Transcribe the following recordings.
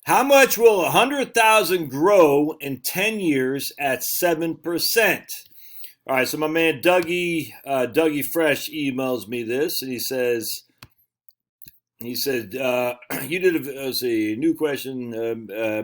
How much will 100,000 grow in 10 years at 7%? All right, so my man Dougie Fresh emails me this, and he said, you did let's see, new question.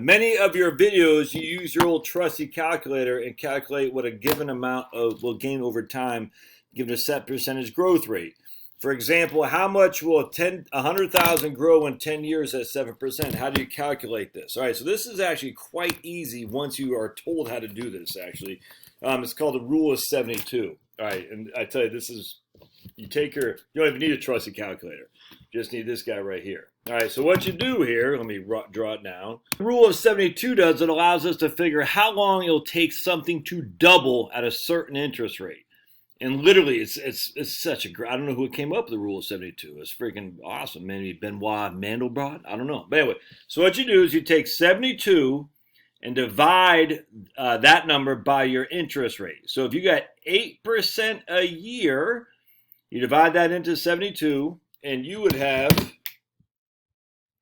Many of your videos, you use your old trusty calculator and calculate what a given amount will gain over time, given a set percentage growth rate. For example, how much will 100,000 grow in 10 years at 7%? How do you calculate this? All right, so this is actually quite easy once you are told how to do this, actually. It's called the rule of 72. All right, and I tell you, this is, you don't even need a trusty calculator. You just need this guy right here. All right, so what you do here, let me draw it down. The rule of 72 it allows us to figure how long it'll take something to double at a certain interest rate. And literally, it's such a great, I don't know who came up with the rule of 72. It's freaking awesome. Maybe Benoit Mandelbrot? I don't know. But anyway, so what you do is you take 72 and divide that number by your interest rate. So if you got 8% a year, you divide that into 72, and you would have,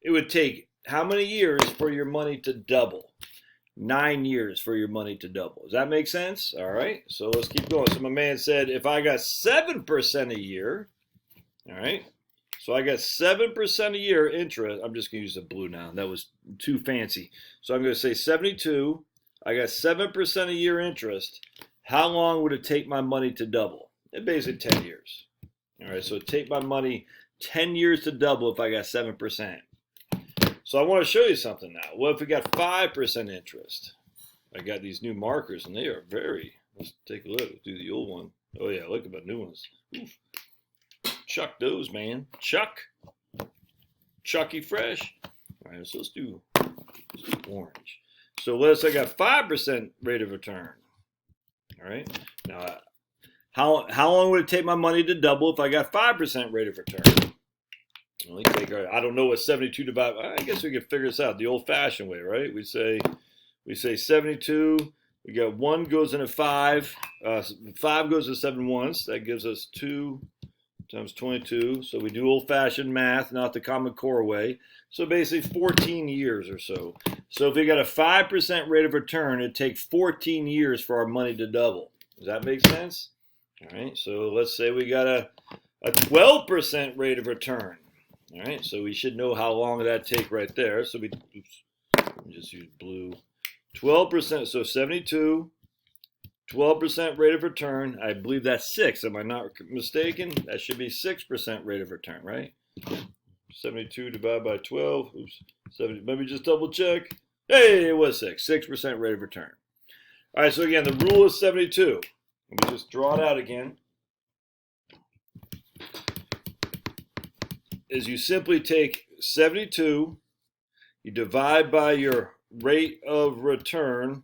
it would take how many years for your money to double? 9 years for your money to double. Does that make sense? All right, so let's keep going. So my man said, if I got 7% a year, all right, so I got 7% a year interest. I'm just going to use the blue now. That was too fancy. So I'm going to say 72. I got 7% a year interest. How long would it take my money to double? It basically 10 years. All right, so it'd take my money 10 years to double if I got 7%. So I want to show you something now. What if we got 5% interest? I got these new markers, and they are very, let's take a look. Let's do the old one. Oh, yeah, look at my new ones. Oof. Chuck those, man. Chucky Fresh. All right, so let's do orange. So I got 5% rate of return. All right. Now, how long would it take my money to double if I got 5% rate of return? I don't know what 72 divided. I guess we could figure this out the old-fashioned way, right? We say 72. We got 1 goes into 5. 5 goes to 7 once. That gives us 2 times 22. So we do old-fashioned math, not the Common Core way. So basically 14 years or so. So if we got a 5% rate of return, it'd take 14 years for our money to double. Does that make sense? All right. So let's say we got a 12% rate of return. All right, so we should know how long that take right there. So let me just use blue. 12%, so 72, 12% rate of return. I believe that's 6. Am I not mistaken? That should be 6% rate of return, right? 72 divided by 12. Oops, 70. Let me just double check. Hey, it was 6. 6% rate of return. All right, so again, the rule is 72. Let me just draw it out again. Is you simply take 72, you divide by your rate of return,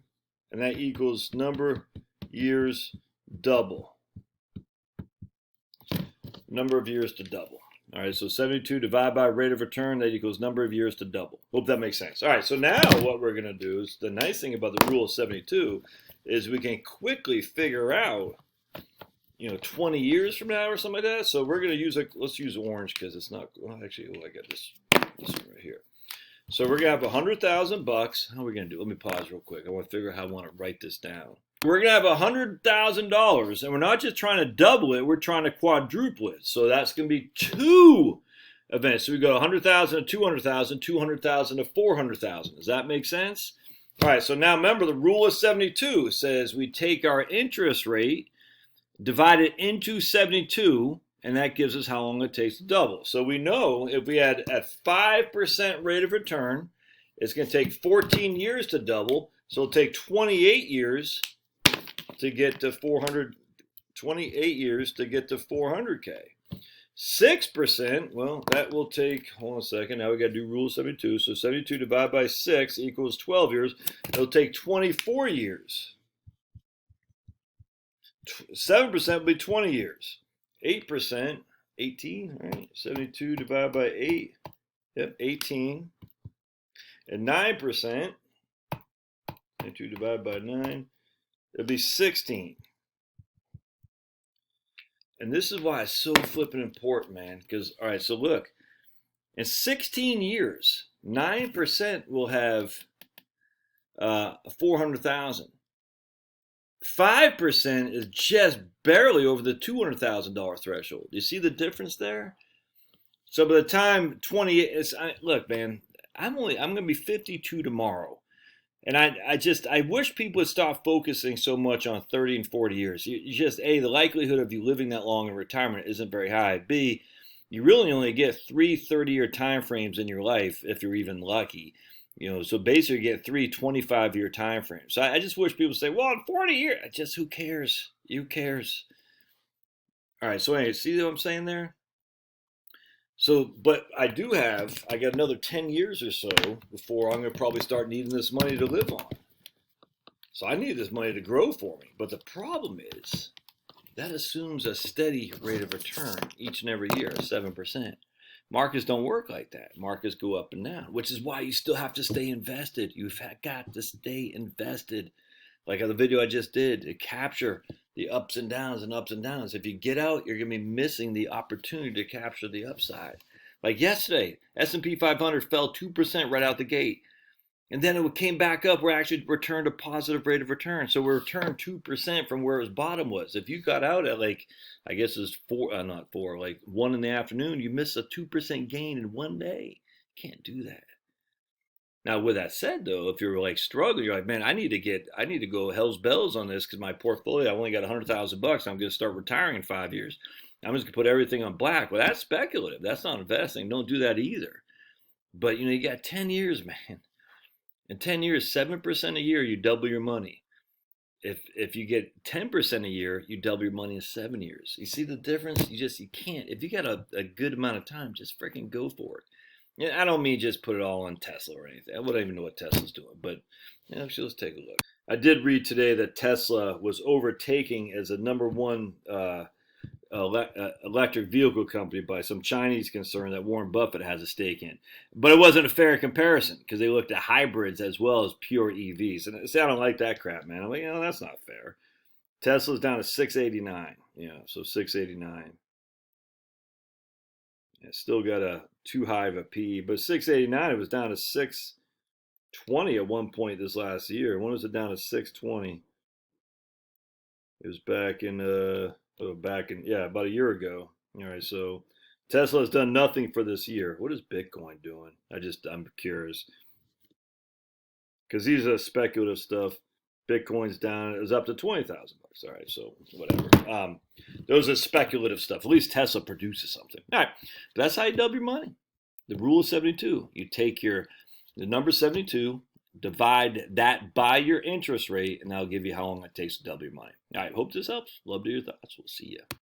and that equals number years double. Number of years to double. All right, so 72 divided by rate of return, that equals number of years to double. Hope that makes sense. All right, so now what we're going to do is, the nice thing about the rule of 72 is we can quickly figure out 20 years from now or something like that. So we're going to use, let's use orange because it's not, well, actually, I got this one right here. So we're going to have $100,000. How are we going to do? Let me pause real quick. I want to figure out how I want to write this down. We're going to have $100,000, and we're not just trying to double it, we're trying to quadruple it. So that's going to be 2 events. So we go 100,000 to 200,000, 200,000 to 400,000. Does that make sense? All right, so now remember the rule of 72 says we take our interest rate, divide it into 72, and that gives us how long it takes to double. So we know if we had at 5% rate of return, it's going to take 14 years to double. So it'll take 28 years to get to 400. 28 years to get to 400K. 6%, well, that will take, hold on a second, now we got to do rule 72. So 72 divided by 6 equals 12 years. It'll take 24 years. 7% will be 20 years. 8%, 18, right? 72 divided by 8, yep, 18. And 9%, 72 divided by 9, it'll be 16. And this is why it's so flipping important, man. Because, all right, so look, In 16 years, 9% will have 400,000. 5% is just barely over the $200,000 threshold. You see the difference there? So by the time 28, look, man, I'm going to be 52 tomorrow. And I wish people would stop focusing so much on 30 and 40 years. You just, A, the likelihood of you living that long in retirement isn't very high. B, you really only get 3 30-year time frames in your life if you're even lucky. So basically you get 3 25-year time frames. So I just wish people say, well, in 40 years, just who cares? Who cares? All right, so anyway, see what I'm saying there? So, but I got another 10 years or so before I'm going to probably start needing this money to live on. So I need this money to grow for me. But the problem is that assumes a steady rate of return each and every year, 7%. Markets don't work like that. Markets go up and down, which is why you still have to stay invested. You've got to stay invested. Like the video I just did, to capture the ups and downs and ups and downs. If you get out, you're going to be missing the opportunity to capture the upside. Like yesterday, S&P 500 fell 2% right out the gate. And then it came back up. We actually returned a positive rate of return. So we returned 2% from where its bottom was. If you got out at like 1 in the afternoon, you missed a 2% gain in one day. You can't do that. Now, with that said, though, if you're like struggling, you're like, man, I need to go hell's bells on this because my portfolio, I only got $100,000. I'm going to start retiring in 5 years. I'm just going to put everything on black. Well, that's speculative. That's not investing. Don't do that either. But, you got 10 years, man. In 10 years, 7% a year, you double your money. If you get 10% a year, you double your money in 7 years. You see the difference? You can't. If you got a good amount of time, just freaking go for it. I don't mean just put it all on Tesla or anything. I wouldn't even know what Tesla's doing, but actually, let's take a look. I did read today that Tesla was overtaking as a #1 electric vehicle company by some Chinese concern that Warren Buffett has a stake in. But it wasn't a fair comparison because they looked at hybrids as well as pure EVs. And see, I don't like that crap, man. I'm like, that's not fair. Tesla's down to 689. So 689. It's still got a too high of a P, but 689, it was down to 620 at one point this last year. When was it down to 620? It was back in about a year ago. All right, so Tesla has done nothing for this year. What is Bitcoin doing? I'm curious because these are speculative stuff. Bitcoin's down. It was up to $20,000. All right, so whatever. Those are speculative stuff. At least Tesla produces something. All right, but that's how you double your money. The rule of 72. You take the number 72, divide that by your interest rate, and that'll give you how long it takes to double your money. All right, hope this helps. Love to hear your thoughts. We'll see you.